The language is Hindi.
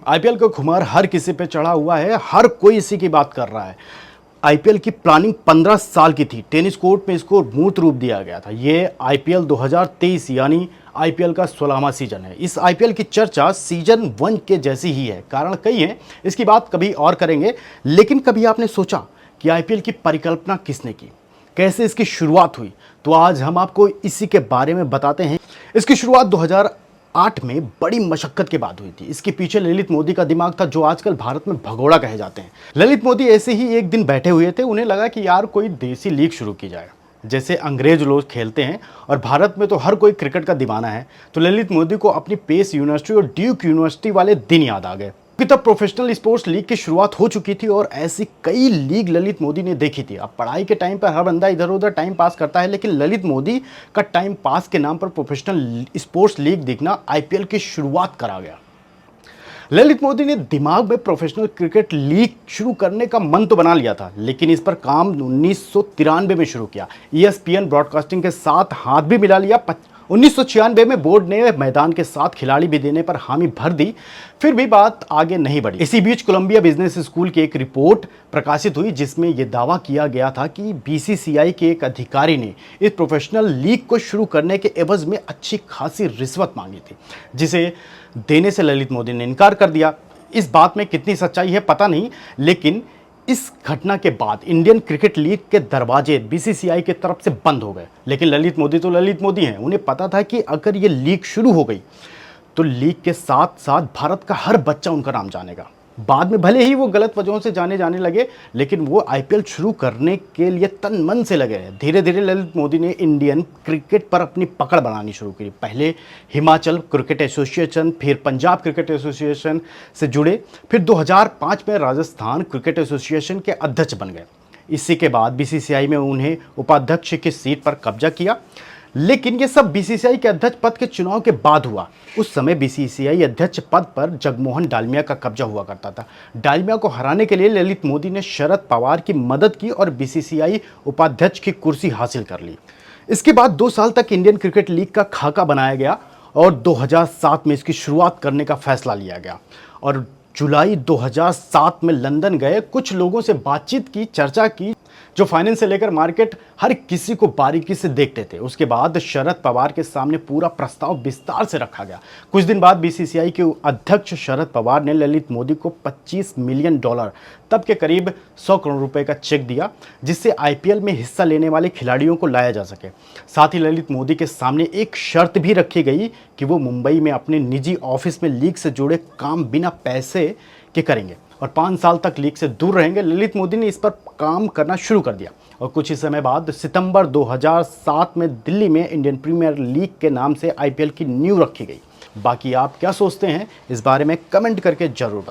आईपीएल का खुमार हर किसी पे चढ़ा हुआ है, हर कोई इसी की बात कर रहा है। आईपीएल की प्लानिंग 15 साल की थी, टेनिस कोर्ट में इसको मूर्त रूप दिया गया था। ये आईपीएल 2023 यानी आईपीएल का 16वां सीजन है। इस आईपीएल की चर्चा सीजन 1 के जैसी ही है। कारण कई हैं, इसकी बात कभी और करेंगे। लेकिन कभी आपने सोचा कि आईपीएल की परिकल्पना किसने की, कैसे इसकी शुरुआत हुई? तो आज हम आपको इसी के बारे में बताते हैं। इसकी शुरुआत 2008 में बड़ी मशक्कत के बाद हुई थी। इसके पीछे ललित मोदी का दिमाग था, जो आजकल भारत में भगोड़ा कहे जाते हैं। ललित मोदी ऐसे ही एक दिन बैठे हुए थे, उन्हें लगा कि यार कोई देसी लीग शुरू की जाए, जैसे अंग्रेज लोग खेलते हैं। और भारत में तो हर कोई क्रिकेट का दीवाना है। तो ललित मोदी को अपनी पेस यूनिवर्सिटी और ड्यूक यूनिवर्सिटी वाले दिन याद आ गए कि तब प्रोफेशनल स्पोर्ट्स लीग की शुरुआत हो चुकी थी और ऐसी कई लीग ललित मोदी ने देखी थी। अब पढ़ाई के टाइम पर हर बंदा इधर उधर टाइम पास करता है, लेकिन ललित मोदी का टाइम पास के नाम पर प्रोफेशनल स्पोर्ट्स लीग देखना आईपीएल की शुरुआत करा गया। ललित मोदी ने दिमाग में प्रोफेशनल क्रिकेट लीग शुरू करने का मन तो बना लिया था, लेकिन इस पर काम 1993 में शुरू किया। ईएसपीएन ब्रॉडकास्टिंग के साथ हाथ भी मिला लिया। 1996 में बोर्ड ने मैदान के साथ खिलाड़ी भी देने पर हामी भर दी, फिर भी बात आगे नहीं बढ़ी। इसी बीच कोलंबिया बिजनेस स्कूल की एक रिपोर्ट प्रकाशित हुई, जिसमें यह दावा किया गया था कि बीसीसीआई के एक अधिकारी ने इस प्रोफेशनल लीग को शुरू करने के एवज में अच्छी खासी रिश्वत मांगी थी, जिसे देने से ललित मोदी ने इनकार कर दिया। इस बात में कितनी सच्चाई है पता नहीं, लेकिन इस घटना के बाद इंडियन क्रिकेट लीग के दरवाजे बीसीसीआई की तरफ से बंद हो गए। लेकिन ललित मोदी तो ललित मोदी हैं, उन्हें पता था कि अगर ये लीग शुरू हो गई तो लीग के साथ साथ भारत का हर बच्चा उनका नाम जानेगा। बाद में भले ही वो गलत वजहों से जाने लगे, लेकिन वो आईपीएल शुरू करने के लिए तन मन से लगे। धीरे धीरे ललित मोदी ने इंडियन क्रिकेट पर अपनी पकड़ बनानी शुरू की। पहले हिमाचल क्रिकेट एसोसिएशन, फिर पंजाब क्रिकेट एसोसिएशन से जुड़े, फिर 2005 में राजस्थान क्रिकेट एसोसिएशन के अध्यक्ष बन गए। इसी के बाद बीसीसीआई में उन्हें उपाध्यक्ष की सीट पर कब्जा किया। लेकिन ये सब बीसीसीआई के अध्यक्ष पद के चुनाव के बाद हुआ। उस समय बीसीसीआई अध्यक्ष पद पर जगमोहन डालमिया का कब्जा हुआ करता था। डालमिया को हराने के लिए ललित मोदी ने शरद पवार की मदद की और बीसीसीआई उपाध्यक्ष की कुर्सी हासिल कर ली। इसके बाद 2 साल तक इंडियन क्रिकेट लीग का खाका बनाया गया और 2007 में इसकी शुरुआत करने का फैसला लिया गया। और जुलाई 2007 में लंदन गए, कुछ लोगों से बातचीत की, चर्चा की, जो फाइनेंस से लेकर मार्केट हर किसी को बारीकी से देखते थे। उसके बाद शरद पवार के सामने पूरा प्रस्ताव विस्तार से रखा गया। कुछ दिन बाद बीसीसीआई के अध्यक्ष शरद पवार ने ललित मोदी को $25 मिलियन, तब के करीब 100 करोड़ रुपए का चेक दिया, जिससे आईपीएल में हिस्सा लेने वाले खिलाड़ियों को लाया जा सके। साथ ही ललित मोदी के सामने एक शर्त भी रखी गई कि वो मुंबई में अपने निजी ऑफिस में लीग से जुड़े काम बिना पैसे के करेंगे और 5 साल तक लीग से दूर रहेंगे। ललित मोदी ने इस पर काम करना शुरू कर दिया और कुछ ही समय बाद सितंबर 2007 में दिल्ली में इंडियन प्रीमियर लीग के नाम से आईपीएल की नींव रखी गई। बाकी आप क्या सोचते हैं इस बारे में कमेंट करके जरूर बताएं।